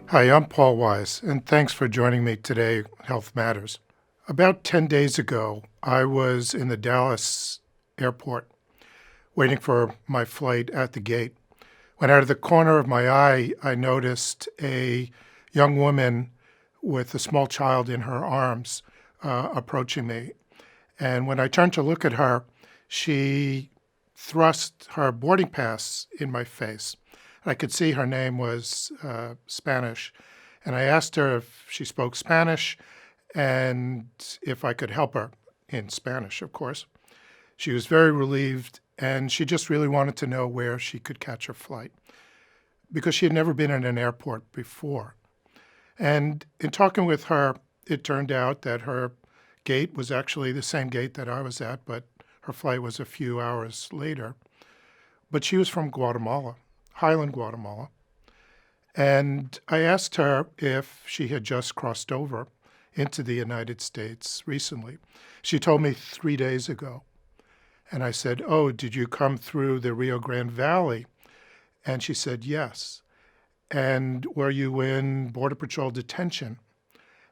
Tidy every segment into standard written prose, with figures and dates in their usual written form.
Hi, I'm Paul Wise, and thanks for joining me today, Health Matters. About 10 days ago, I was in the Dallas airport waiting for my flight at the gate. When out of the corner of my eye, I noticed a young woman with a small child in her arms approaching me. And when I turned to look at her, she thrust her boarding pass in my face. I could see her name was Spanish. And I asked her if she spoke Spanish and if I could help her in Spanish, of course. She was very relieved, and she just really wanted to know where she could catch her flight because she had never been in an airport before. And in talking with her, it turned out that her gate was actually the same gate that I was at, but her flight was a few hours later. But she was from Guatemala, Highland, Guatemala. And I asked her if she had just crossed over into the United States recently. She told me 3 days ago. And I said, "Oh, did you come through the Rio Grande Valley?" And she said, "Yes." "And were you in Border Patrol detention?"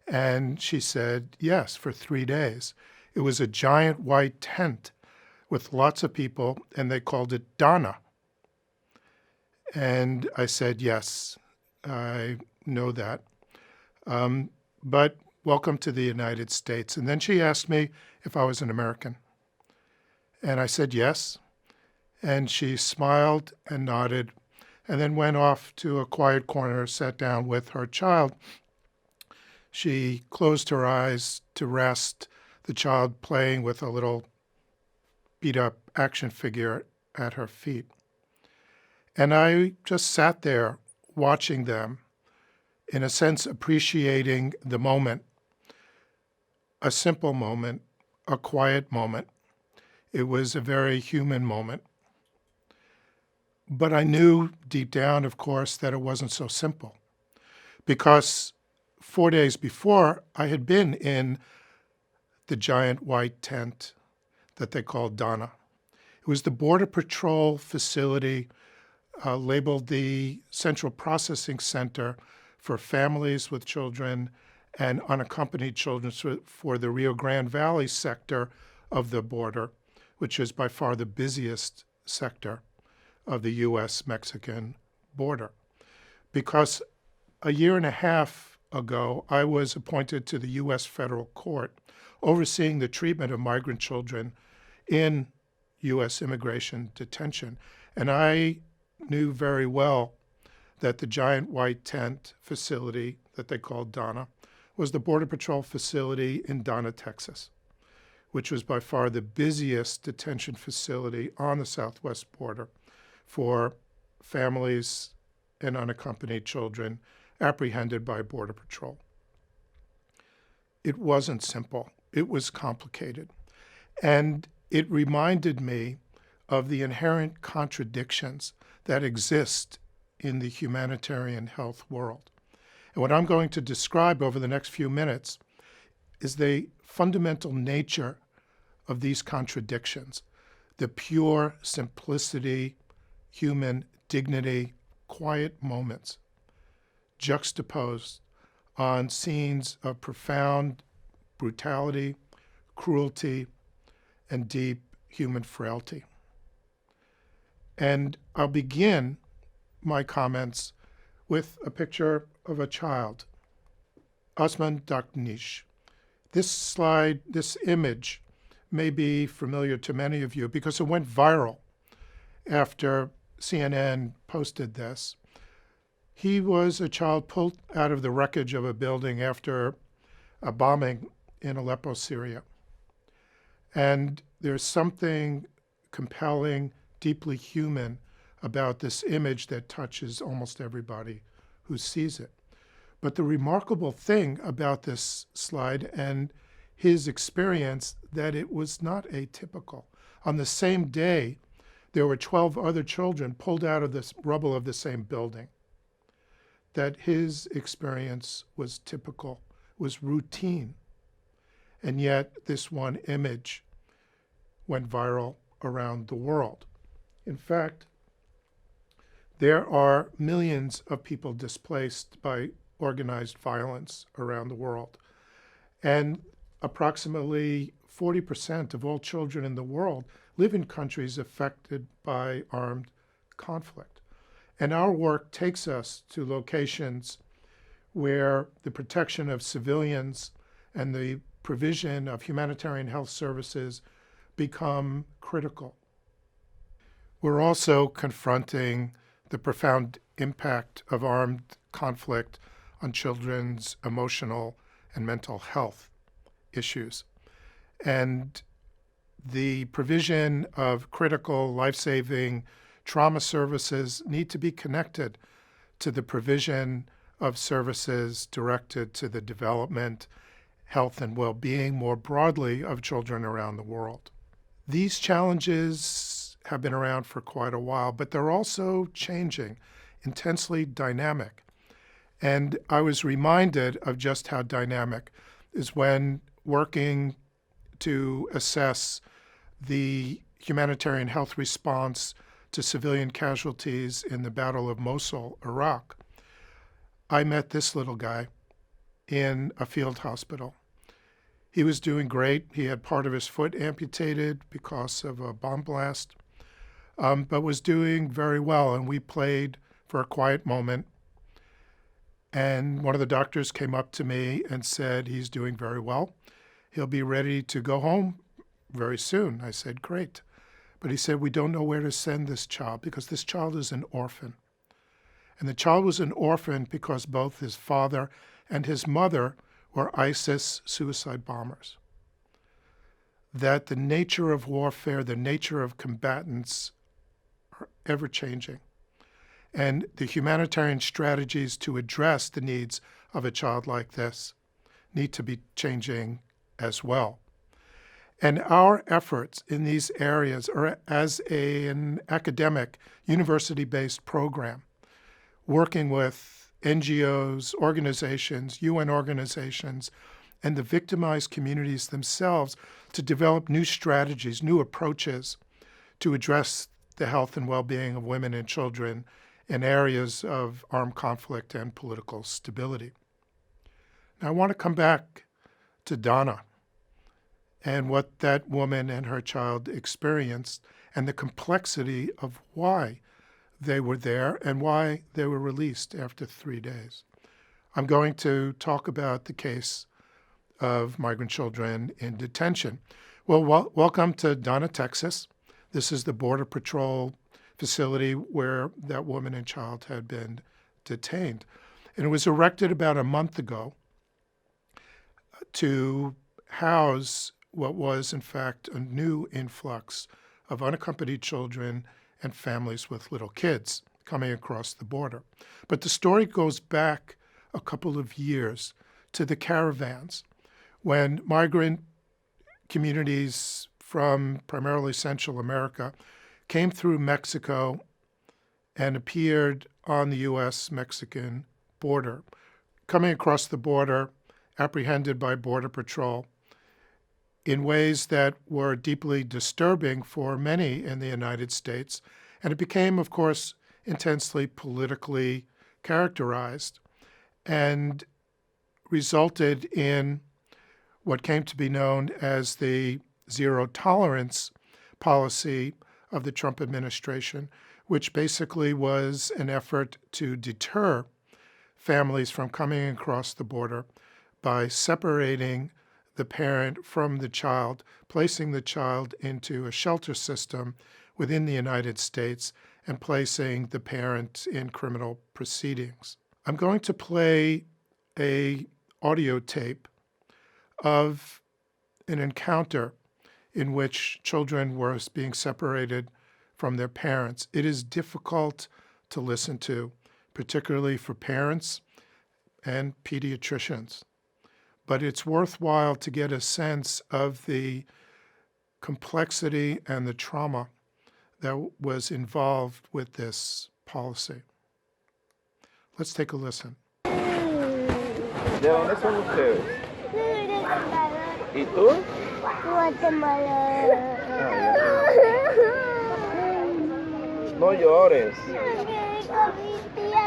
And she said, "Yes, for 3 days. It was a giant white tent with lots of people, and they called it Donna." And I said, "Yes, I know that. But welcome to the United States." And then she asked me if I was an American. And I said, "Yes." And she smiled and nodded and then went off to a quiet corner, sat down with her child. She closed her eyes to rest, the child playing with a little beat-up action figure at her feet. And I just sat there watching them, in a sense appreciating the moment, a simple moment, a quiet moment. It was a very human moment. But I knew deep down, of course, that it wasn't so simple, because 4 days before, I had been in the giant white tent that they called Donna. It was the Border Patrol facility labeled the Central Processing Center for families with children and unaccompanied children for the Rio Grande Valley sector of the border, which is by far the busiest sector of the U.S. Mexican border. Because a year and a half ago, I was appointed to the U.S. federal court overseeing the treatment of migrant children in U.S. immigration detention. And I knew very well that the giant white tent facility that they called Donna was the Border Patrol facility in Donna, Texas, which was by far the busiest detention facility on the southwest border for families and unaccompanied children apprehended by Border Patrol. It wasn't simple. It was complicated. And it reminded me of the inherent contradictions that exist in the humanitarian health world. And what I'm going to describe over the next few minutes is the fundamental nature of these contradictions, the pure simplicity, human dignity, quiet moments juxtaposed on scenes of profound brutality, cruelty, and deep human frailty. And I'll begin my comments with a picture of a child, Osman Daknish. This slide, this image, may be familiar to many of you because it went viral after CNN posted this. He was a child pulled out of the wreckage of a building after a bombing in Aleppo, Syria. And there's something compelling, deeply human about this image that touches almost everybody who sees it. But the remarkable thing about this slide and his experience, that it was not atypical. On the same day, there were 12 other children pulled out of the rubble of the same building. That his experience was typical, was routine. And yet this one image went viral around the world. In fact, there are millions of people displaced by organized violence around the world. And approximately 40% of all children in the world live in countries affected by armed conflict. And our work takes us to locations where the protection of civilians and the provision of humanitarian health services become critical. We're also confronting the profound impact of armed conflict on children's emotional and mental health issues. And the provision of critical life-saving trauma services need to be connected to the provision of services directed to the development, health, and well-being more broadly of children around the world. These challenges have been around for quite a while, but they're also changing, intensely dynamic. And I was reminded of just how dynamic is when working to assess the humanitarian health response to civilian casualties in the Battle of Mosul, Iraq. I met this little guy in a field hospital. He was doing great. He had part of his foot amputated because of a bomb blast, but was doing very well. And we played for a quiet moment. And one of the doctors came up to me and said, he's doing very well. He'll be ready to go home very soon. I said, great. But he said, we don't know where to send this child because this child is an orphan. And the child was an orphan because both his father and his mother were ISIS suicide bombers. That the nature of warfare, the nature of combatants are ever changing. And the humanitarian strategies to address the needs of a child like this need to be changing as well. And our efforts in these areas are as an academic, university-based program, working with NGOs, organizations, UN organizations, and the victimized communities themselves to develop new strategies, new approaches to address the health and well-being of women and children in areas of armed conflict and political stability. Now, I want to come back to Donna and what that woman and her child experienced and the complexity of why they were there and why they were released after 3 days. I'm going to talk about the case of migrant children in detention. Well, welcome to Donna, Texas. This is the Border Patrol facility where that woman and child had been detained. And it was erected about a month ago to house what was, in fact, a new influx of unaccompanied children and families with little kids coming across the border. But the story goes back a couple of years to the caravans when migrant communities from primarily Central America came through Mexico and appeared on the U.S. Mexican border, coming across the border, apprehended by Border Patrol in ways that were deeply disturbing for many in the United States. And it became, of course, intensely politically characterized and resulted in what came to be known as the zero tolerance policy of the Trump administration, which basically was an effort to deter families from coming across the border by separating the parent from the child, placing the child into a shelter system within the United States, and placing the parent in criminal proceedings. I'm going to play an audio tape of an encounter in which children were being separated from their parents. It is difficult to listen to, particularly for parents and pediatricians. But it's worthwhile to get a sense of the complexity and the trauma that was involved with this policy. Let's take a listen. ¿De dónde son ustedes? ¿Y tú? Guatemala. No llores.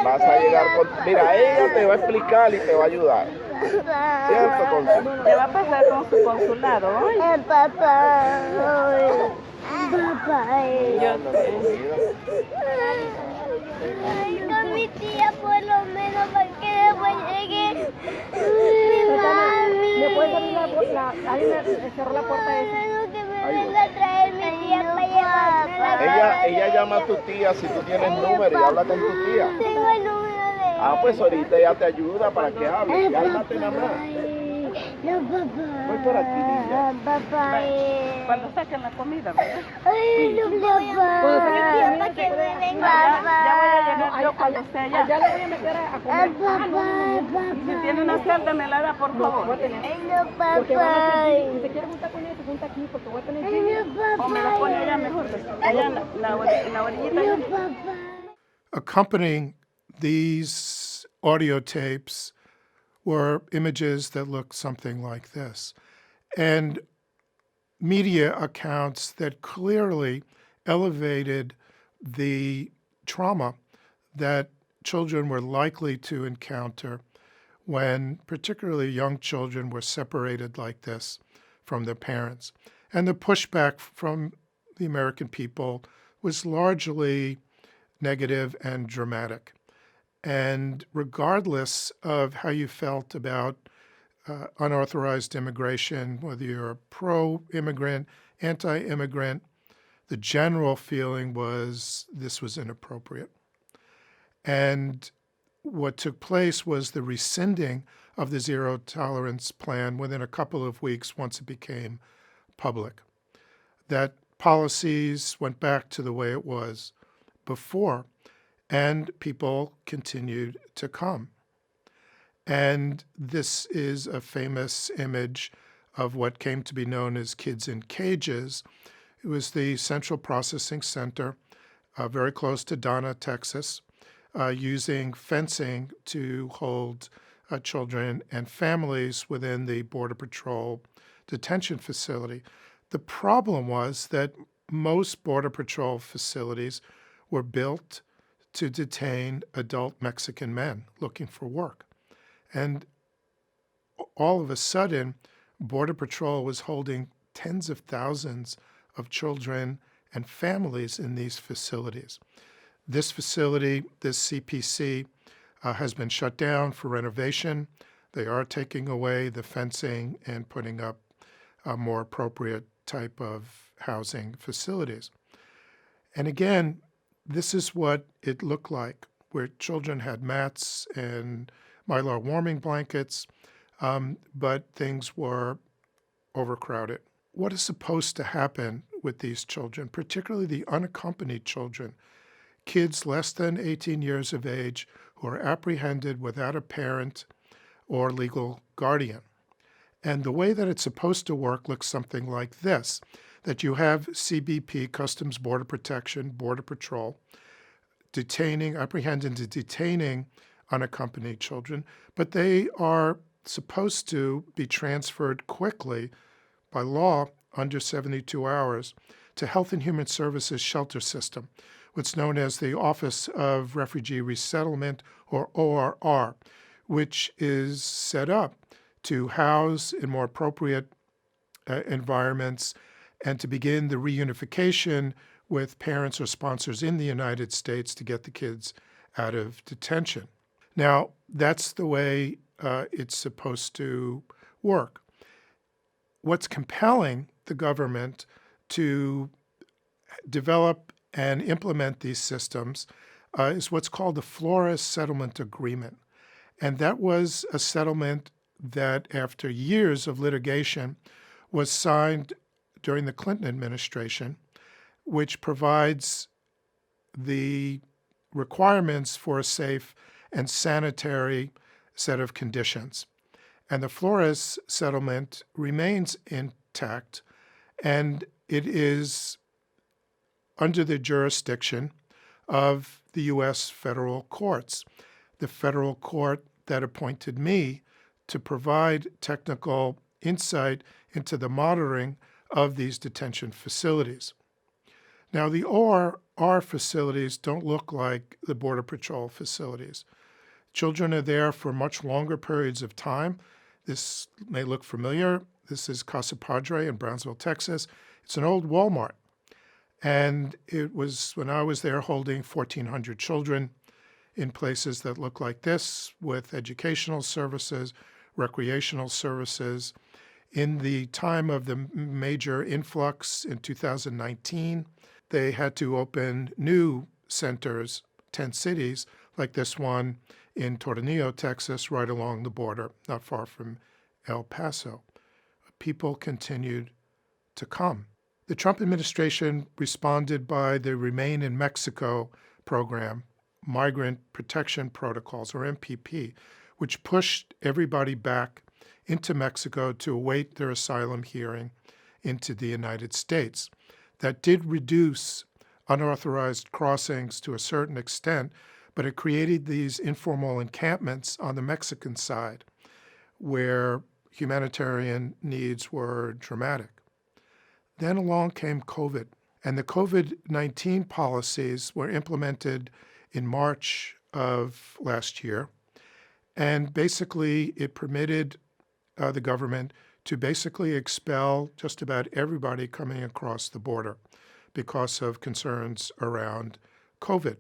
Vas a llegar con... Mira, ella te va a explicar y te va a ayudar. ¿Cierto, Consuelo? Le va a pasar con su consulado, ¿oye? Papá. Papá. Con mi tía por lo menos para que después llegue mi mami. ¿Me puedes abrir alguien cerró la puerta esa? Que me venga a traer mi tía para llevarme a la casa. Ella llama a tu tía si tú tienes número y habla con tu tía. Tengo el número de Ah, pues ahorita ella te ayuda para que hables. Cálmate nada más. No, papá. Voy por aquí, niña. Papá. Cuando saquen la comida, ¿verdad? Ay, no, papá. Para que me venga. Ya voy a llegar yo cuando esté allá. Ya le voy a meter a comer. Papá. Si tiene una celda, me la da, por favor. Ay, no, papá. Si te quieres juntar con ella, se junta aquí, porque voy a tener Ay, no, papá. o me la pone allá mejor. Allá en la orillita. No, papá. Accompanying these audio tapes were images that looked something like this, and media accounts that clearly elevated the trauma that children were likely to encounter when particularly young children were separated like this from their parents. And the pushback from the American people was largely negative and dramatic. And regardless of how you felt about unauthorized immigration, whether you're pro-immigrant, anti-immigrant, the general feeling was this was inappropriate. And what took place was the rescinding of the zero tolerance plan within a couple of weeks once it became public. That policies went back to the way it was before, and people continued to come. And this is a famous image of what came to be known as kids in cages. It was the Central Processing Center, very close to Donna, Texas, using fencing to hold children and families within the Border Patrol detention facility. The problem was that most Border Patrol facilities were built to detain adult Mexican men looking for work. And all of a sudden, Border Patrol was holding tens of thousands of children and families in these facilities. This facility, this CPC, has been shut down for renovation. They are taking away the fencing and putting up a more appropriate type of housing facilities. And again, this is what it looked like, where children had mats and Mylar warming blankets, but things were overcrowded. What is supposed to happen with these children, particularly the unaccompanied children, kids less than 18 years of age who are apprehended without a parent or legal guardian? And the way that it's supposed to work looks something like this, that you have CBP, Customs Border Protection, Border Patrol, apprehending and detaining unaccompanied children, but they are supposed to be transferred quickly by law under 72 hours to Health and Human Services Shelter System, what's known as the Office of Refugee Resettlement, or ORR, which is set up to house in more appropriate environments and to begin the reunification with parents or sponsors in the United States to get the kids out of detention. Now, that's the way it's supposed to work. What's compelling the government to develop and implement these systems is what's called the Flores Settlement Agreement. And that was a settlement that, after years of litigation, was signed during the Clinton administration, which provides the requirements for a safe and sanitary set of conditions. And the Flores settlement remains intact, and it is under the jurisdiction of the U.S. federal courts, the federal court that appointed me to provide technical insight into the monitoring of these detention facilities. Now, the ORR our facilities don't look like the Border Patrol facilities. Children are there for much longer periods of time. This may look familiar. This is Casa Padre in Brownsville, Texas. It's an old Walmart. And it was when I was there holding 1,400 children in places that look like this, with educational services, recreational services. In the time of the major influx in 2019, they had to open new centers, 10 cities, like this one in Tornillo, Texas, right along the border, not far from El Paso. People continued to come. The Trump administration responded by the Remain in Mexico program, Migrant Protection Protocols, or MPP, which pushed everybody back into Mexico to await their asylum hearing into the United States. That did reduce unauthorized crossings to a certain extent, but it created these informal encampments on the Mexican side where humanitarian needs were dramatic. Then along came COVID, and the COVID-19 policies were implemented in March of last year, and basically it permitted the government to basically expel just about everybody coming across the border because of concerns around COVID.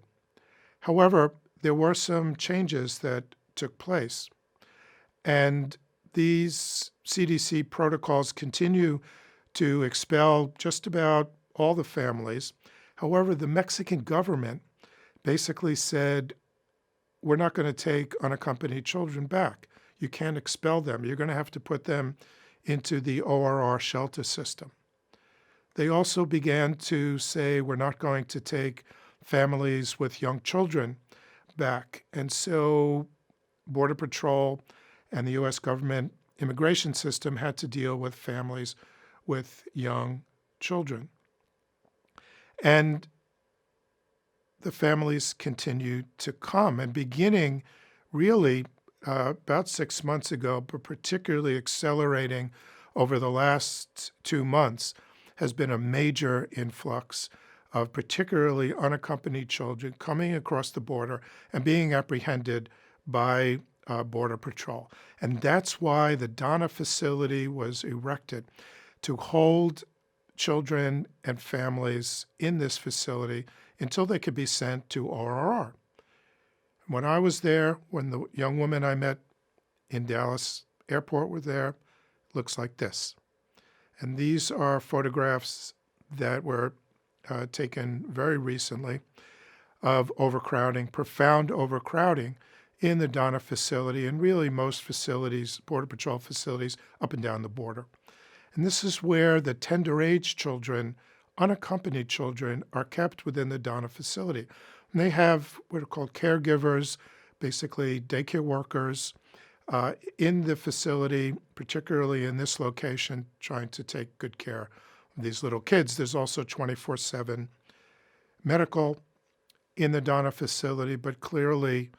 However, there were some changes that took place, and these CDC protocols continue to expel just about all the families. However, the Mexican government basically said, we're not going to take unaccompanied children back. You can't expel them. You're going to have to put them into the ORR shelter system. They also began to say, we're not going to take families with young children back. And so Border Patrol and the U.S. government immigration system had to deal with families with young children. And the families continued to come. And beginning really about 6 months ago, but particularly accelerating over the last 2 months, has been a major influx of particularly unaccompanied children coming across the border and being apprehended by Border Patrol. And that's why the Donna facility was erected, to hold children and families in this facility until they could be sent to ORR. When I was there, when the young women I met in Dallas airport were there, it looks like this. And these are photographs that were taken very recently of overcrowding, profound overcrowding in the Donna facility and really most facilities, Border Patrol facilities, up and down the border. And this is where the tender age children, unaccompanied children, are kept within the Donna facility. And they have what are called caregivers, basically daycare workers, in the facility, particularly in this location, trying to take good care of these little kids. There's also 24/7 medical in the Donna facility, but clearly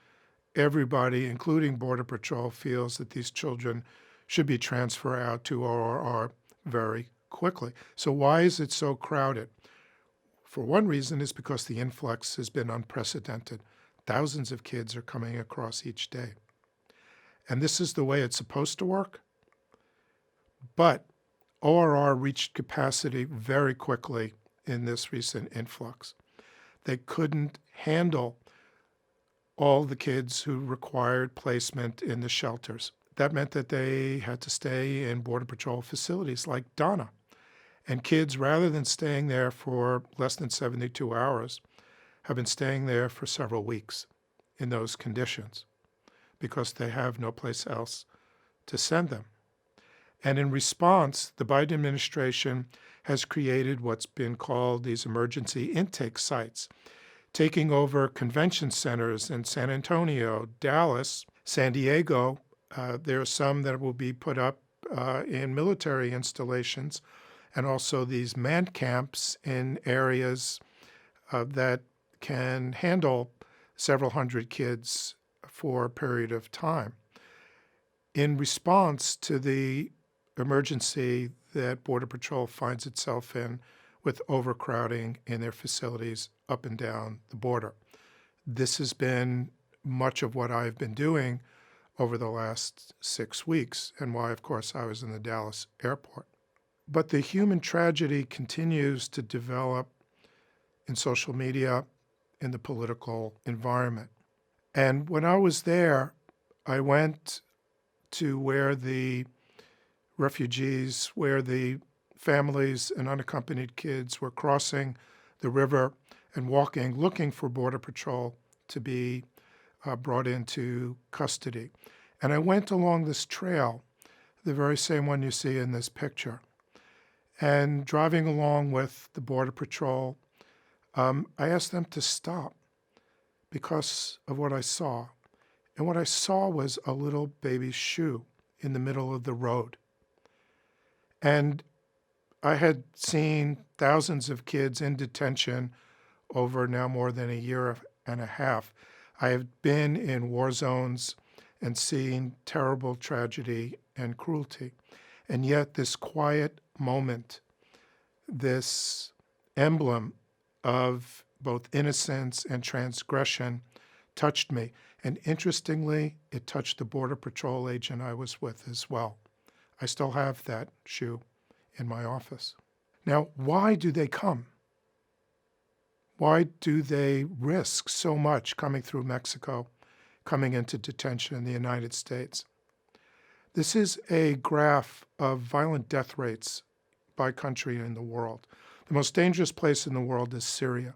everybody, including Border Patrol, feels that these children should be transferred out to ORR very quickly. So why is it so crowded? For one reason is because the influx has been unprecedented. Thousands of kids are coming across each day. And this is the way it's supposed to work. But ORR reached capacity very quickly in this recent influx. They couldn't handle all the kids who required placement in the shelters. That meant that they had to stay in Border Patrol facilities like Donna. And kids, rather than staying there for less than 72 hours, have been staying there for several weeks in those conditions because they have no place else to send them. And in response, the Biden administration has created what's been called these emergency intake sites, taking over convention centers in San Antonio, Dallas, San Diego. There are some that will be put up in military installations, and also these man camps in areas that can handle several hundred kids for a period of time. In response to the emergency that Border Patrol finds itself in with overcrowding in their facilities up and down the border. This has been much of what I've been doing over the last 6 weeks, and why, of course, I was in the Dallas airport. But the human tragedy continues to develop in social media, in the political environment. And when I was there, I went to where the refugees, where the families and unaccompanied kids were crossing the river and walking, looking for Border Patrol to be brought into custody. And I went along this trail, the very same one you see in this picture. And driving along with the Border Patrol, I asked them to stop because of what I saw. And what I saw was a little baby's shoe in the middle of the road. And I had seen thousands of kids in detention over now more than a year and a half. I have been in war zones and seen terrible tragedy and cruelty. And yet this quiet moment, this emblem of both innocence and transgression touched me. And interestingly, it touched the Border Patrol agent I was with as well. I still have that shoe in my office. Now, why do they come? Why do they risk so much coming through Mexico, coming into detention in the United States? This is a graph of violent death rates by country in the world. The most dangerous place in the world is Syria.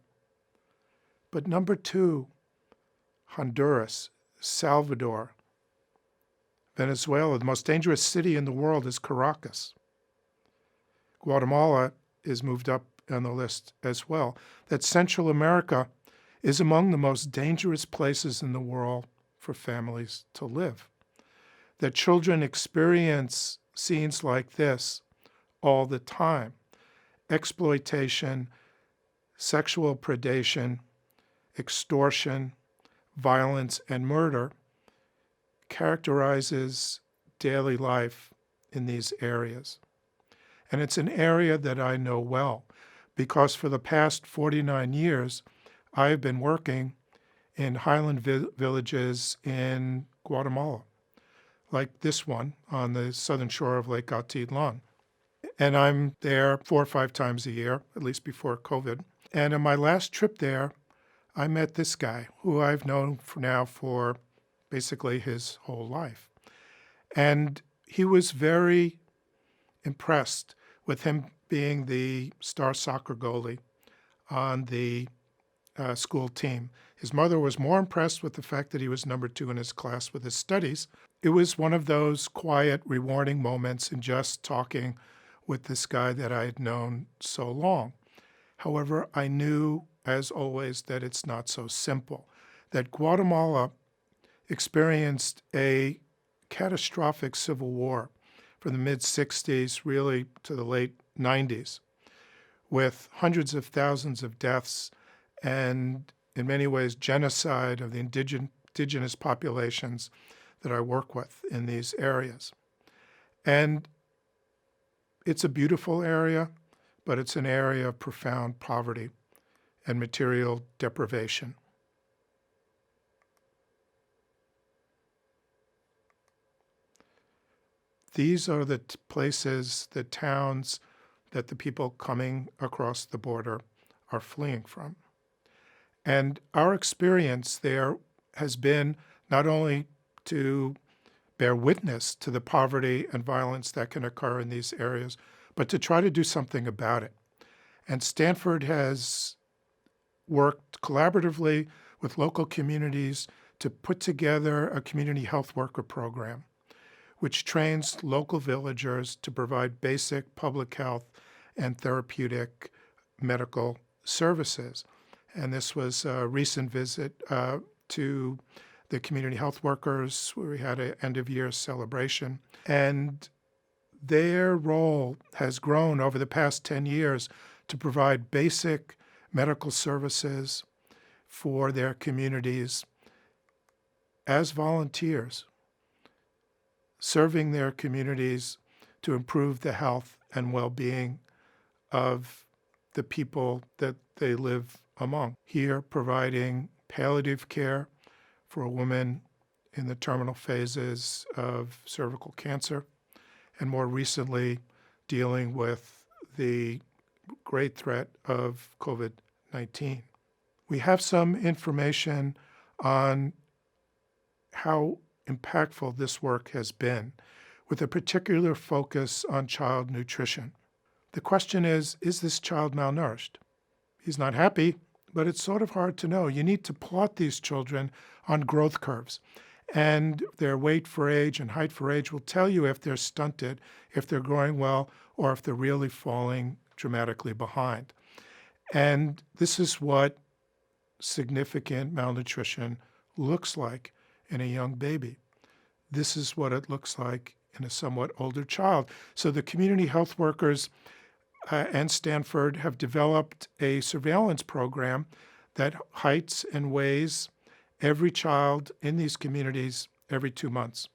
But number 2, Honduras, Salvador, Venezuela. The most dangerous city in the world is Caracas. Guatemala is moved up on the list as well. That Central America is among the most dangerous places in the world for families to live. That children experience scenes like this all the time. Exploitation, sexual predation, extortion, violence, and murder characterizes daily life in these areas. And it's an area that I know well because for the past 49 years, I've been working in highland villages in Guatemala, like this one on the southern shore of Lake Atitlan. And I'm there 4 or 5 times a year, at least before COVID. And in my last trip there, I met this guy who I've known for basically his whole life. And he was very impressed with him being the star soccer goalie on the school team. His mother was more impressed with the fact that he was number 2 in his class with his studies. It was one of those quiet, rewarding moments in just talking with this guy that I had known so long. However, I knew, as always, that it's not so simple, that Guatemala experienced a catastrophic civil war from the mid-60s really to the late 90s, with hundreds of thousands of deaths and, in many ways, genocide of the indigenous populations that I work with in these areas. And it's a beautiful area, but it's an area of profound poverty and material deprivation. These are the places, the towns that the people coming across the border are fleeing from. And our experience there has been not only to bear witness to the poverty and violence that can occur in these areas, but to try to do something about it. And Stanford has worked collaboratively with local communities to put together a community health worker program, which trains local villagers to provide basic public health and therapeutic medical services. And this was a recent visit to the community health workers, where we had an end-of-year celebration. And their role has grown over the past 10 years to provide basic medical services for their communities as volunteers, serving their communities to improve the health and well-being of the people that they live among. Here, providing palliative care for a woman in the terminal phases of cervical cancer, and more recently, dealing with the great threat of COVID-19. We have some information on how impactful this work has been, with a particular focus on child nutrition. The question is this child malnourished? He's not happy, but it's sort of hard to know. You need to plot these children on growth curves, and their weight for age and height for age will tell you if they're stunted, if they're growing well, or if they're really falling dramatically behind. And this is what significant malnutrition looks like in a young baby. This is what it looks like in a somewhat older child. So the community health workers and Stanford have developed a surveillance program that heights and weighs every child in these communities every 2 months.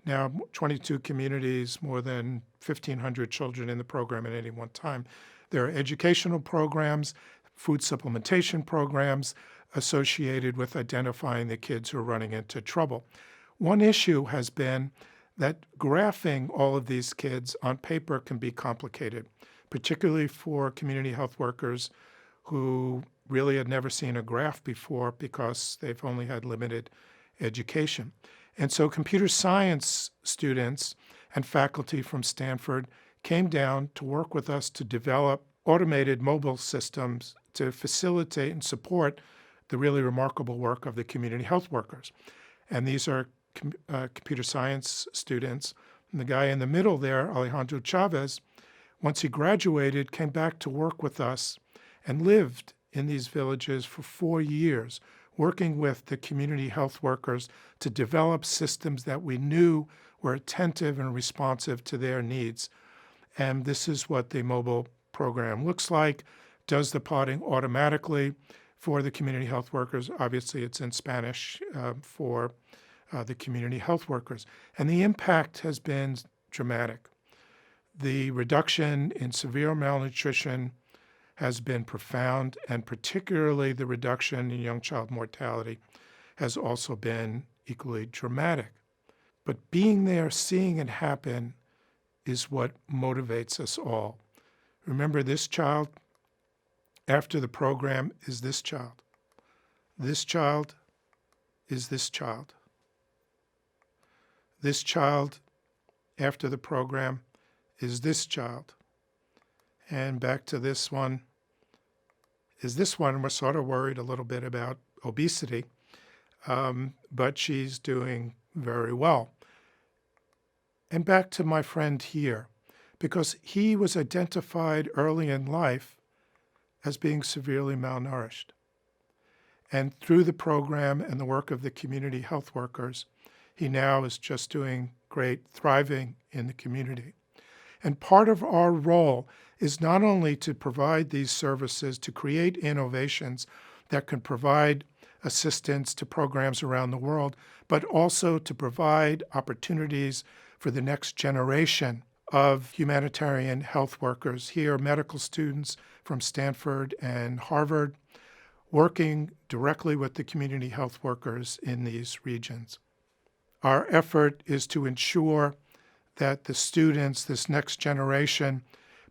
Now, 22 communities, more than 1,500 children in the program at any one time. There are educational programs, food supplementation programs associated with identifying the kids who are running into trouble. One issue has been that graphing all of these kids on paper can be complicated, particularly for community health workers who really had never seen a graph before because they've only had limited education. And so computer science students and faculty from Stanford came down to work with us to develop automated mobile systems to facilitate and support the really remarkable work of the community health workers. And these are computer science students. And the guy in the middle there, Alejandro Chavez, once he graduated, came back to work with us and lived in these villages for 4 years, working with the community health workers to develop systems that we knew were attentive and responsive to their needs. And this is what the mobile program looks like, does the plotting automatically for the community health workers. Obviously, it's in Spanish for the community health workers. And the impact has been dramatic. The reduction in severe malnutrition has been profound, and particularly the reduction in young child mortality has also been equally dramatic. But being there, seeing it happen, is what motivates us all. Remember, this child after the program is this child. This child is this child. This child after the program is this child. And back to this one is this one. We're sort of worried a little bit about obesity, but she's doing very well. And back to my friend here, because he was identified early in life as being severely malnourished. And through the program and the work of the community health workers, he now is just doing great, thriving in the community. And part of our role is not only to provide these services, to create innovations that can provide assistance to programs around the world, but also to provide opportunities for the next generation of humanitarian health workers. Here, medical students from Stanford and Harvard, working directly with the community health workers in these regions. Our effort is to ensure that the students, this next generation,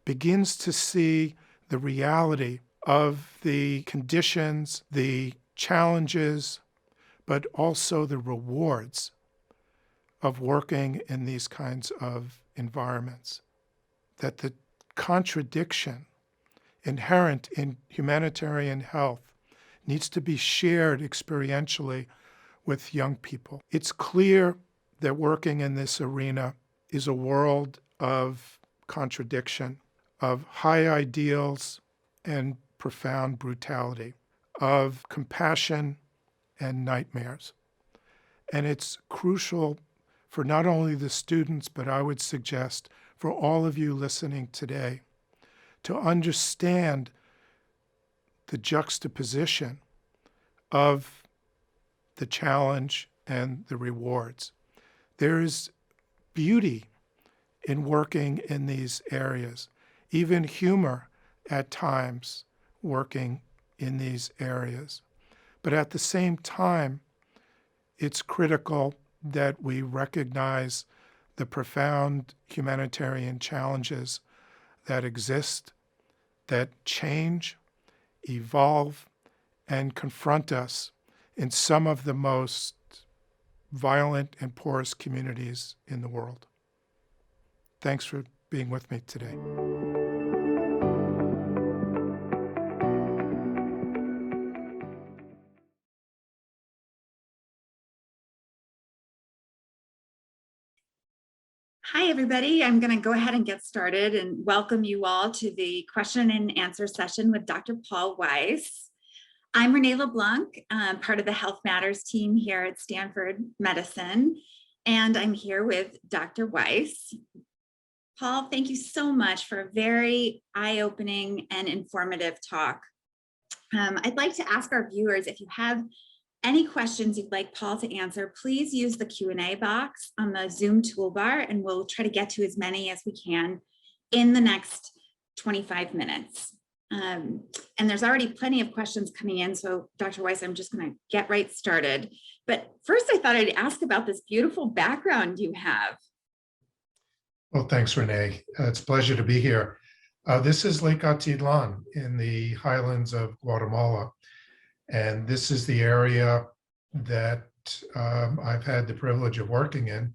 begins to see the reality of the conditions, the challenges, but also the rewards of working in these kinds of environments. That the contradiction inherent in humanitarian health needs to be shared experientially with young people. It's clear that working in this arena is a world of contradiction, of high ideals and profound brutality, of compassion and nightmares. And it's crucial for not only the students, but I would suggest for all of you listening today, to understand the juxtaposition of the challenge and the rewards. There is beauty in working in these areas, even humor at times working in these areas. But at the same time, it's critical that we recognize the profound humanitarian challenges that exist, that change, evolve, and confront us in some of the most violent and poorest communities in the world. Thanks for being with me today. Hi, everybody. I'm going to go ahead and get started and welcome you all to the question and answer session with Dr. Paul Weiss. I'm Renee LeBlanc, part of the Health Matters team here at Stanford Medicine, and I'm here with Dr. Weiss. Paul, thank you so much for a very eye-opening and informative talk. I'd like to ask our viewers, if you have any questions you'd like Paul to answer, please use the Q&A box on the Zoom toolbar, and we'll try to get to as many as we can in the next 25 minutes. And there's already plenty of questions coming in, so Dr. Weiss, I'm just going to get right started. But first, I thought I'd ask about this beautiful background you have. Well, thanks, Renee. It's a pleasure to be here. This is Lake Atitlan in the highlands of Guatemala. And this is the area that I've had the privilege of working in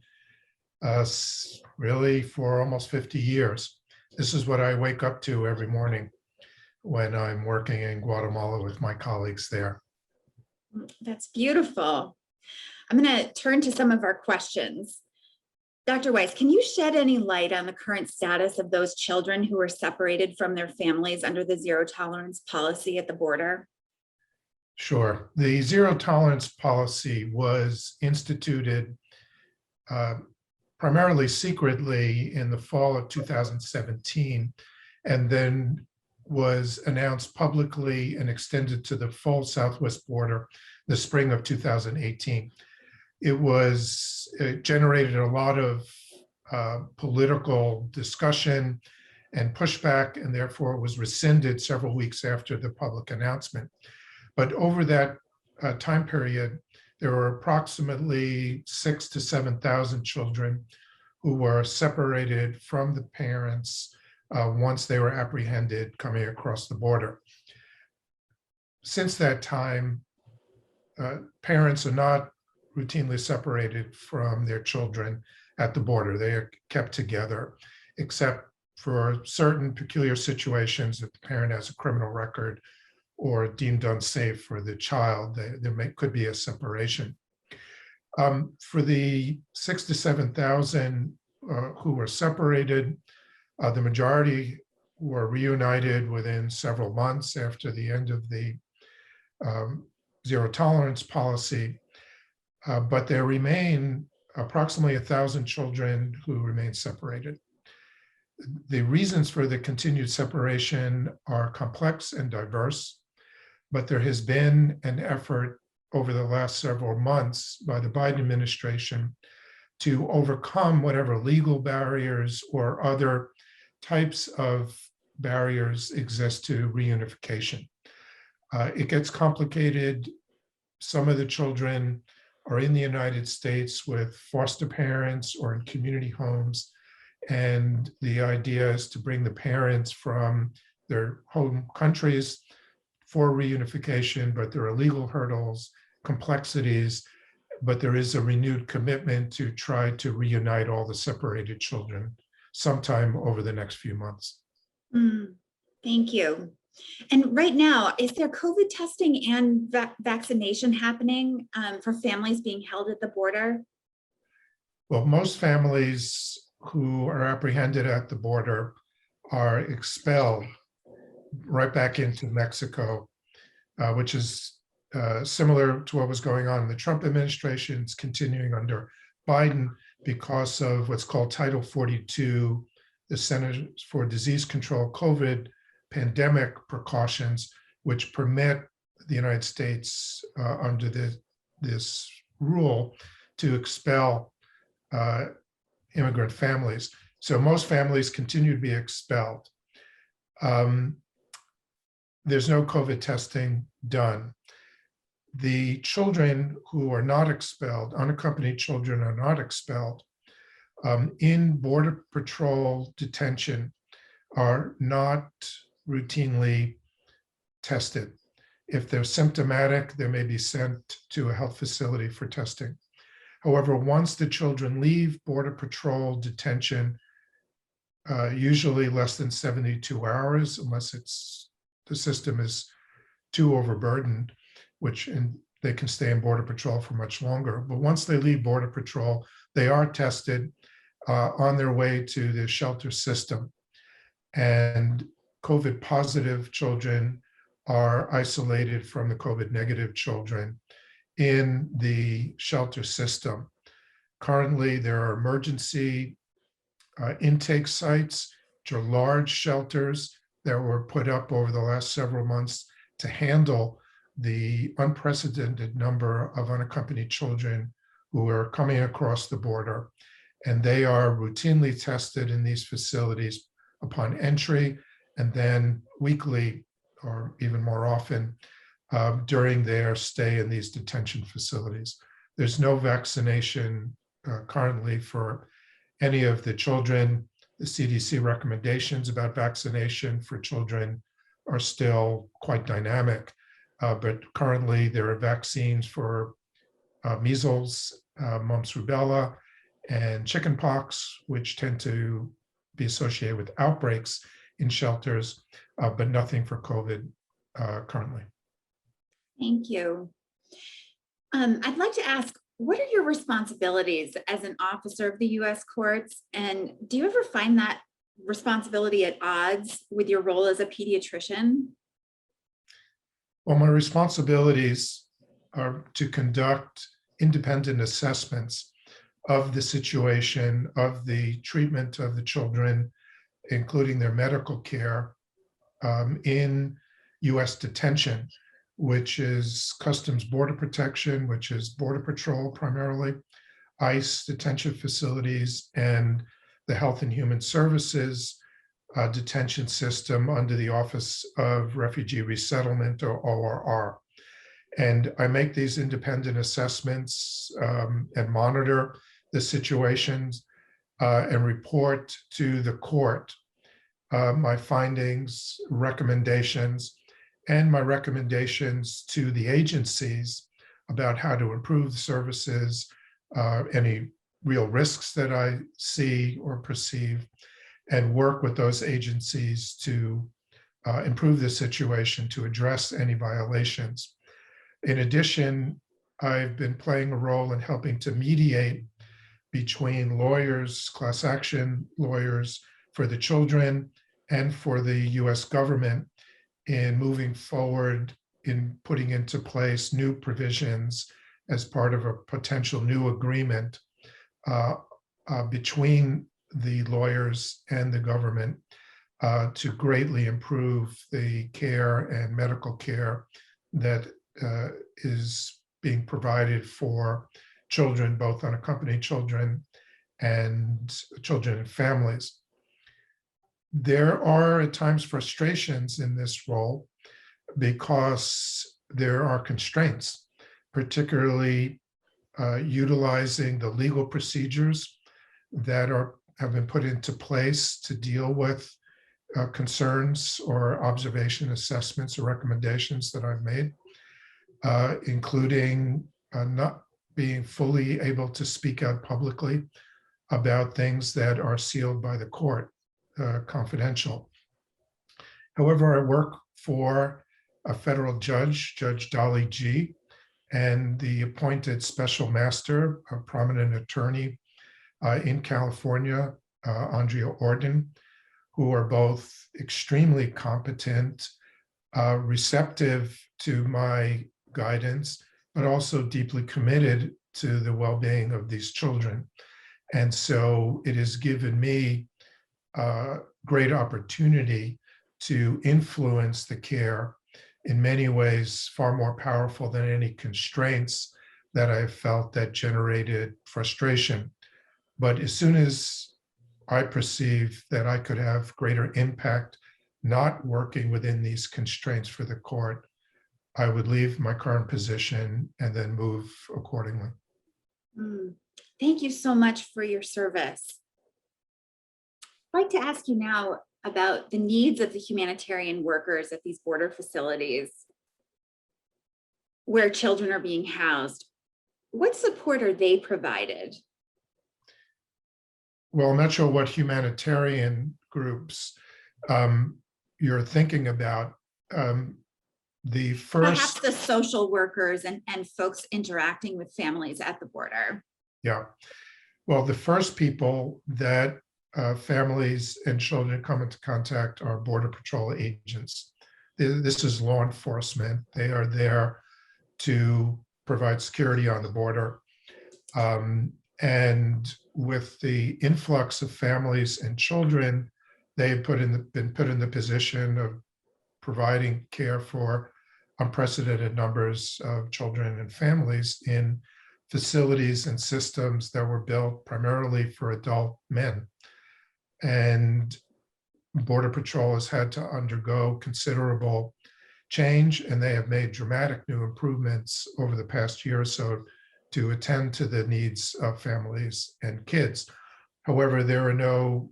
really for almost 50 years. This is what I wake up to every morning when I'm working in Guatemala with my colleagues there. That's beautiful. I'm going to turn to some of our questions. Dr. Weiss, can you shed any light on the current status of those children who were separated from their families under the zero tolerance policy at the border? Sure. The zero tolerance policy was instituted primarily secretly in the fall of 2017, and then was announced publicly and extended to the full southwest border the spring of 2018. It generated a lot of political discussion and pushback, and therefore it was rescinded several weeks after the public announcement. But over that time period, there were approximately 6,000 to 7,000 children who were separated from the parents once they were apprehended coming across the border. Since that time, parents are not routinely separated from their children at the border. They are kept together, except for certain peculiar situations that the parent has a criminal record or deemed unsafe for the child. Could be a separation. For the 6,000 to 7,000 who were separated, the majority were reunited within several months after the end of the zero tolerance policy. But there remain approximately 1,000 children who remain separated. The reasons for the continued separation are complex and diverse, but there has been an effort over the last several months by the Biden administration to overcome whatever legal barriers or other types of barriers exist to reunification. It gets complicated. Some of the children are in the United States with foster parents or in community homes. And the idea is to bring the parents from their home countries for reunification, but there are legal hurdles, complexities, but there is a renewed commitment to try to reunite all the separated children sometime over the next few months. Thank you. And right now, is there COVID testing and vaccination happening for families being held at the border? Well, most families who are apprehended at the border are expelled right back into Mexico, which is similar to what was going on in the Trump administration. It's continuing under Biden because of what's called Title 42, the Centers for Disease Control COVID pandemic precautions, which permit the United States under this rule to expel immigrant families. So most families continue to be expelled. there's no COVID testing done. The children who are not expelled, unaccompanied children are not expelled, in Border Patrol detention are not routinely tested. If they're symptomatic, they may be sent to a health facility for testing. However, once the children leave Border Patrol detention, usually less than 72 hours, unless the system is too overburdened, they can stay in Border Patrol for much longer. But once they leave Border Patrol, they are tested on their way to the shelter system. And COVID positive children are isolated from the COVID negative children in the shelter system. Currently, there are emergency intake sites, which are large shelters that were put up over the last several months to handle the unprecedented number of unaccompanied children who are coming across the border. And they are routinely tested in these facilities upon entry, and then weekly or even more often during their stay in these detention facilities. There's no vaccination currently for any of the children. The CDC recommendations about vaccination for children are still quite dynamic, but currently there are vaccines for measles, mumps, rubella, and chickenpox, which tend to be associated with outbreaks in shelters, but nothing for COVID currently. Thank you. I'd like to ask, what are your responsibilities as an officer of the U.S. courts? And do you ever find that responsibility at odds with your role as a pediatrician? Well, my responsibilities are to conduct independent assessments of the situation, of the treatment of the children, including their medical care in U.S. detention, which is Customs Border Protection, which is Border Patrol primarily, ICE detention facilities, and the Health and Human Services detention system under the Office of Refugee Resettlement, or ORR. And I make these independent assessments and monitor the situations and report to the court my findings, recommendations, and my recommendations to the agencies about how to improve the services, any real risks that I see or perceive, and work with those agencies to improve the situation, to address any violations. In addition, I've been playing a role in helping to mediate between lawyers, class action lawyers for the children and for the US government in moving forward in putting into place new provisions as part of a potential new agreement between the lawyers and the government to greatly improve the care and medical care that is being provided for children, both unaccompanied children and children and families. There are at times frustrations in this role because there are constraints, particularly utilizing the legal procedures that have been put into place to deal with concerns or observation assessments or recommendations that I've made, including not being fully able to speak out publicly about things that are sealed by the court, confidential. However, I work for a federal judge, Judge Dolly G., and the appointed special master, a prominent attorney in California, Andrea Orden, who are both extremely competent, receptive to my guidance, but also deeply committed to the well-being of these children. And so it has given me great opportunity to influence the care in many ways far more powerful than any constraints that I felt that generated frustration. But as soon as I perceived that I could have greater impact not working within these constraints for the court, I would leave my current position and then move accordingly. Thank you so much for your service. I'd like to ask you now about the needs of the humanitarian workers at these border facilities where children are being housed. What support are they provided? Well, I'm not sure what humanitarian groups you're thinking about. The Perhaps first, the social workers and folks interacting with families at the border. yeah. Well, the first people that families and children come into contact are Border Patrol agents. This is law enforcement. They are there to provide security on the border. And with the influx of families and children, they've been put in the position of providing care for unprecedented numbers of children and families in facilities and systems that were built primarily for adult men. And Border Patrol has had to undergo considerable change, and they have made dramatic new improvements over the past year or so to attend to the needs of families and kids. However, there are no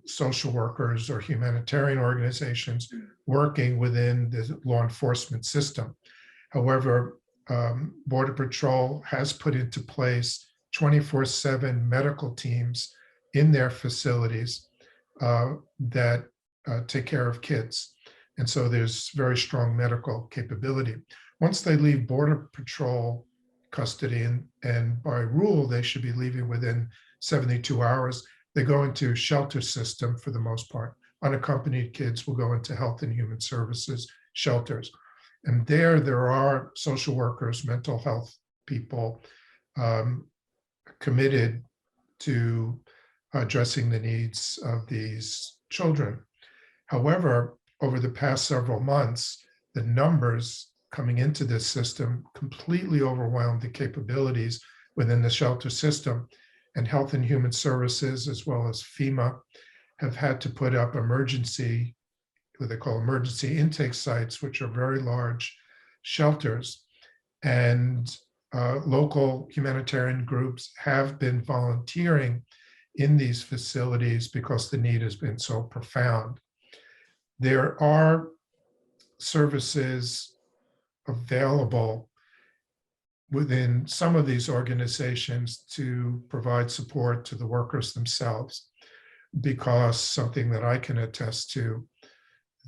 social workers or humanitarian organizations working within the law enforcement system. However, Border Patrol has put into place 24/7 medical teams in their facilities that take care of kids. And so there's very strong medical capability. Once they leave Border Patrol custody, and by rule, they should be leaving within 72 hours, they go into shelter system for the most part. Unaccompanied kids will go into health and human services shelters. And there are social workers, mental health people committed to addressing the needs of these children. However, over the past several months, the numbers coming into this system completely overwhelmed the capabilities within the shelter system, and Health and Human Services, as well as FEMA, have had to put up emergency, what they call emergency intake sites, which are very large shelters. And local humanitarian groups have been volunteering in these facilities because the need has been so profound. There are services available within some of these organizations to provide support to the workers themselves, because something that I can attest to,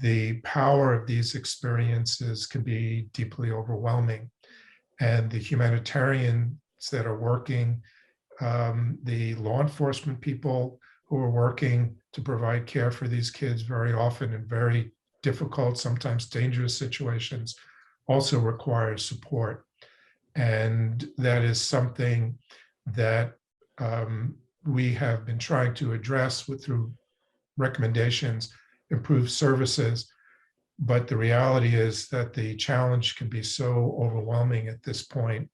the power of these experiences can be deeply overwhelming. And the humanitarians that are working, the law enforcement people who are working to provide care for these kids very often in very difficult, sometimes dangerous situations, also require support. And that is something that we have been trying to address through recommendations, improve services. But the reality is that the challenge can be so overwhelming at this point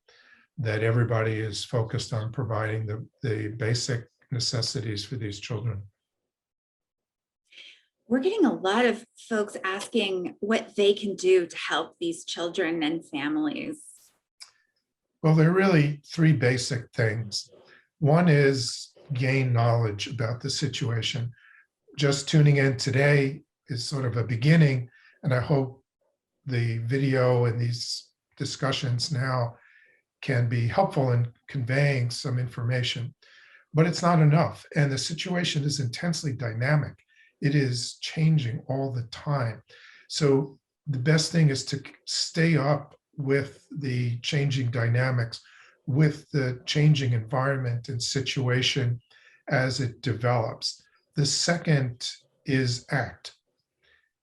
that everybody is focused on providing the basic necessities for these children. We're getting a lot of folks asking what they can do to help these children and families. Well, there are really three basic things. One is gain knowledge about the situation. Just tuning in today is sort of a beginning, and I hope the video and these discussions now can be helpful in conveying some information. But it's not enough, and the situation is intensely dynamic. It is changing all the time. So the best thing is to stay up with the changing dynamics, with the changing environment and situation as it develops. The second is act.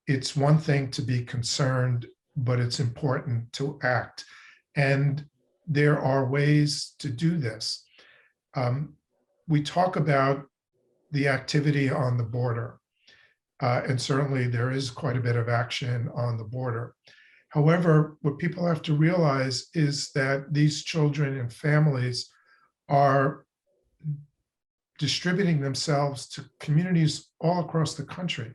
It's one thing to be concerned, but it's important to act. And there are ways to do this. We talk about the activity on the border, and certainly there is quite a bit of action on the border. However, what people have to realize is that these children and families are distributing themselves to communities all across the country.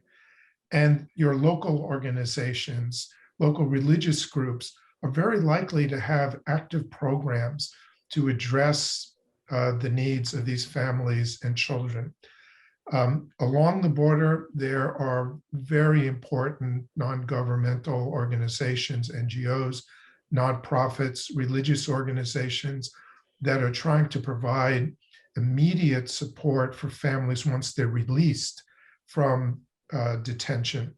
And your local organizations, local religious groups are very likely to have active programs to address the needs of these families and children. Along the border, there are very important non-governmental organizations, NGOs, nonprofits, religious organizations that are trying to provide immediate support for families once they're released from detention,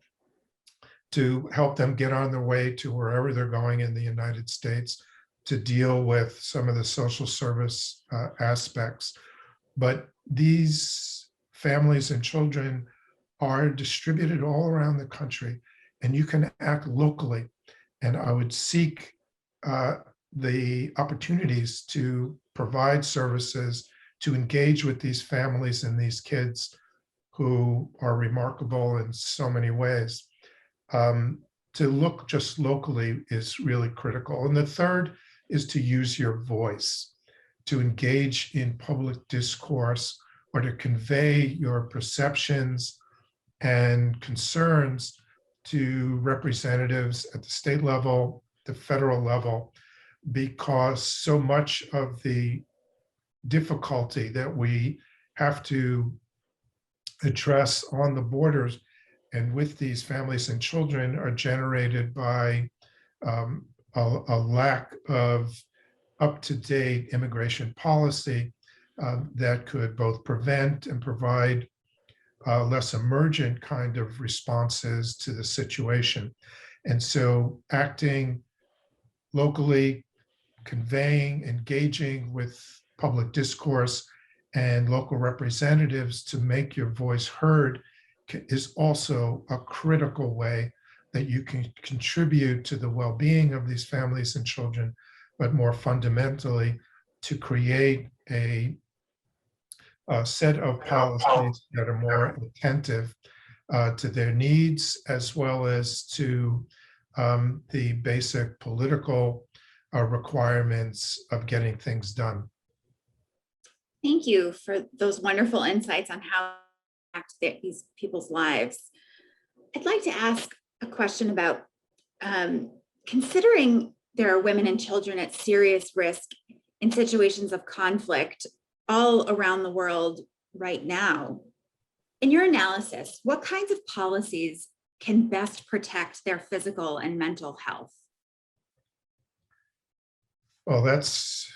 to help them get on their way to wherever they're going in the United States, to deal with some of the social service aspects. But these families and children are distributed all around the country, and you can act locally. And I would seek the opportunities to provide services, to engage with these families and these kids who are remarkable in so many ways. To look just locally is really critical. And the third is to use your voice, to engage in public discourse, or to convey your perceptions and concerns to representatives at the state level, the federal level, because so much of the difficulty that we have to address on the borders and with these families and children are generated by a lack of up-to-date immigration policy that could both prevent and provide less emergent kind of responses to the situation. And so acting locally, conveying, engaging with public discourse and local representatives to make your voice heard is also a critical way that you can contribute to the well-being of these families and children, but more fundamentally, to create a set of policies that are more attentive to their needs, as well as to the basic political requirements of getting things done. Thank you for those wonderful insights on how to impact these people's lives. I'd like to ask a question about considering there are women and children at serious risk in situations of conflict all around the world right now. In your analysis, what kinds of policies can best protect their physical and mental health? Well, that's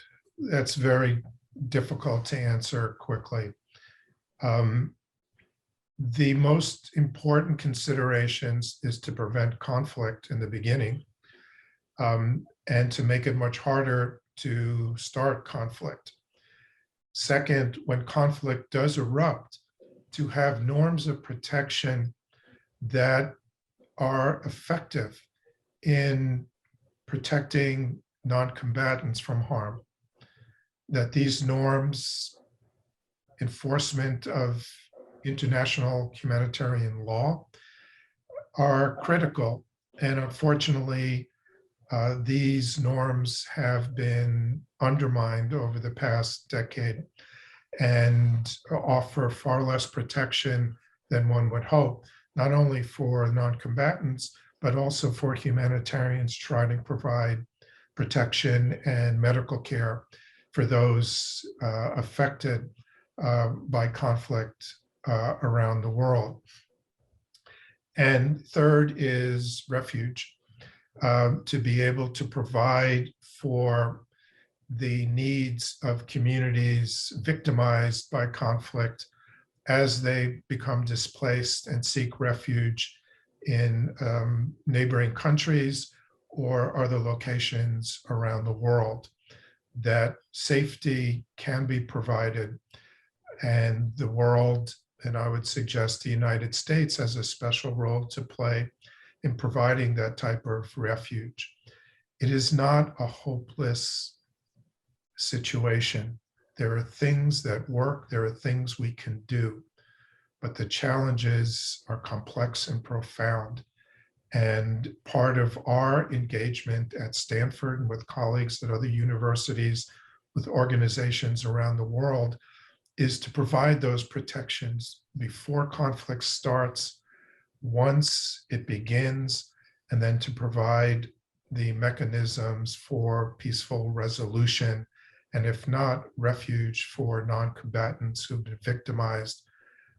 very difficult to answer quickly. The most important considerations is to prevent conflict in the beginning, and to make it much harder to start conflict. Second, when conflict does erupt, to have norms of protection that are effective in protecting non-combatants from harm. That these norms, enforcement of international humanitarian law, are critical. And unfortunately, these norms have been undermined over the past decade and offer far less protection than one would hope, not only for non-combatants, but also for humanitarians trying to provide protection and medical care for those affected by conflict around the world. And third is refuge, to be able to provide for the needs of communities victimized by conflict as they become displaced and seek refuge in neighboring countries or other locations around the world. That safety can be provided, and the world, and I would suggest the United States, has a special role to play in providing that type of refuge. It is not a hopeless situation. There are things that work, there are things we can do, but the challenges are complex and profound. And part of our engagement at Stanford and with colleagues at other universities, with organizations around the world, is to provide those protections before conflict starts, once it begins, and then to provide the mechanisms for peaceful resolution, and if not, refuge for non-combatants who've been victimized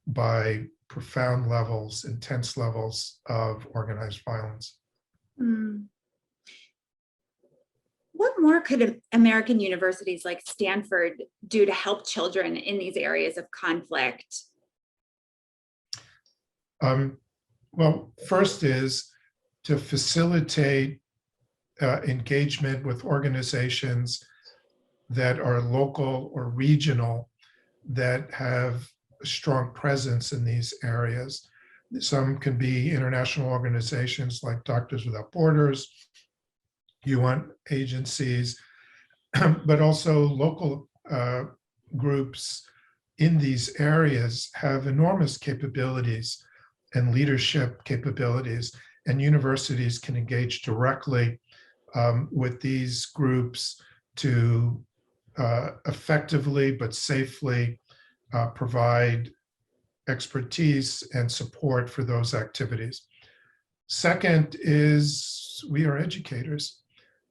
by profound levels, intense levels of organized violence. Mm. What more could American universities like Stanford do to help children in these areas of conflict? Well, first is to facilitate engagement with organizations that are local or regional that have a strong presence in these areas. Some can be international organizations like Doctors Without Borders, UN agencies, but also local groups in these areas have enormous capabilities and leadership capabilities, and universities can engage directly with these groups to effectively but safely provide expertise and support for those activities. Second is we are educators.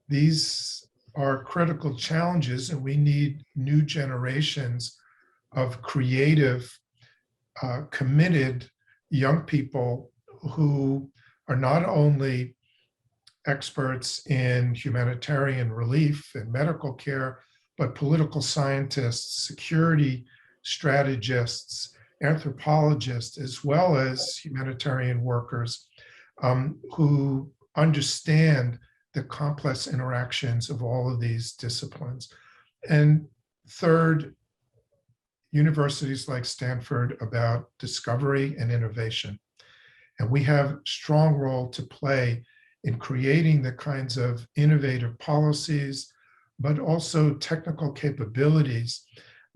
These are critical challenges, and we need new generations of creative, committed young people who are not only experts in humanitarian relief and medical care, but political scientists, security strategists, anthropologists, as well as humanitarian workers who understand the complex interactions of all of these disciplines. And third, universities like Stanford about discovery and innovation. And we have a strong role to play in creating the kinds of innovative policies, but also technical capabilities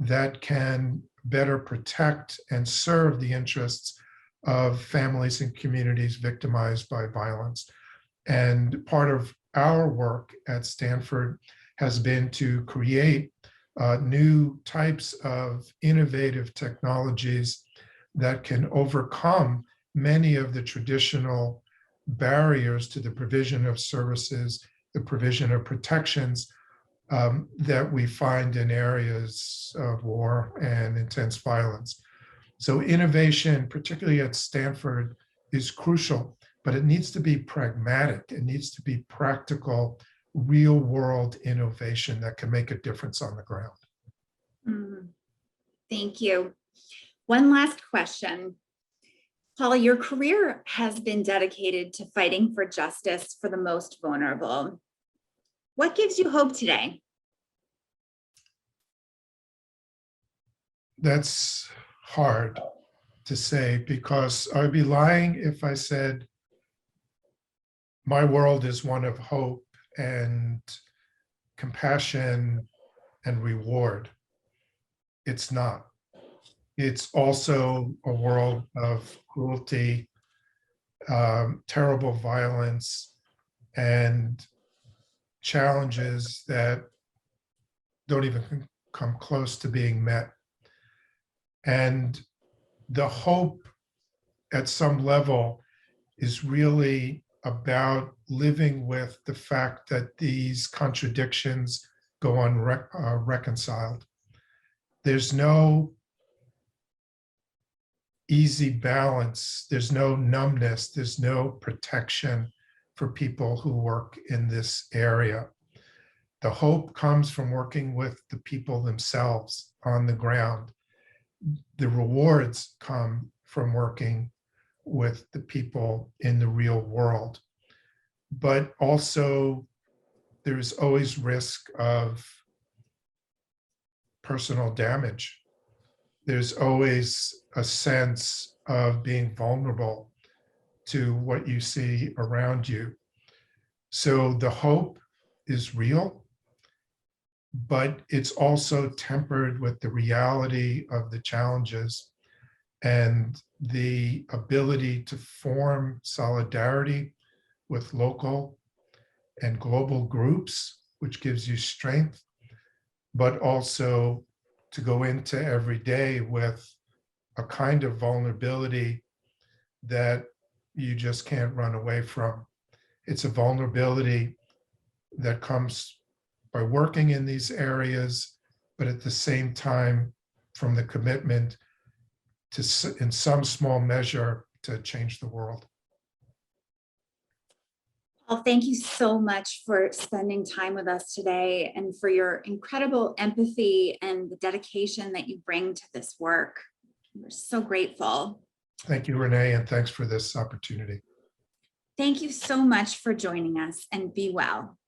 that can better protect and serve the interests of families and communities victimized by violence. And part of our work at Stanford has been to create new types of innovative technologies that can overcome many of the traditional barriers to the provision of services, the provision of protections that we find in areas of war and intense violence. So innovation, particularly at Stanford, is crucial, but it needs to be pragmatic. It needs to be practical, real world innovation that can make a difference on the ground. Thank you. One last question. Paula, your career has been dedicated to fighting for justice for the most vulnerable. What gives you hope today? That's hard to say, because I'd be lying if I said my world is one of hope and compassion and reward. It's not. It's also a world of cruelty, terrible violence, and challenges that don't even come close to being met. And the hope at some level is really about living with the fact that these contradictions go unreconciled. There's no easy balance, there's no numbness, there's no protection for people who work in this area. The hope comes from working with the people themselves on the ground. The rewards come from working with the people in the real world. But also, there's always risk of personal damage. There's always a sense of being vulnerable to what you see around you. So the hope is real, but it's also tempered with the reality of the challenges and the ability to form solidarity with local and global groups, which gives you strength, but also to go into every day with a kind of vulnerability that you just can't run away from. It's a vulnerability that comes by working in these areas, but at the same time, from the commitment to, in some small measure, to change the world. Well, thank you so much for spending time with us today and for your incredible empathy and the dedication that you bring to this work. We're so grateful. Thank you, Renee, and thanks for this opportunity. Thank you so much for joining us, and be well.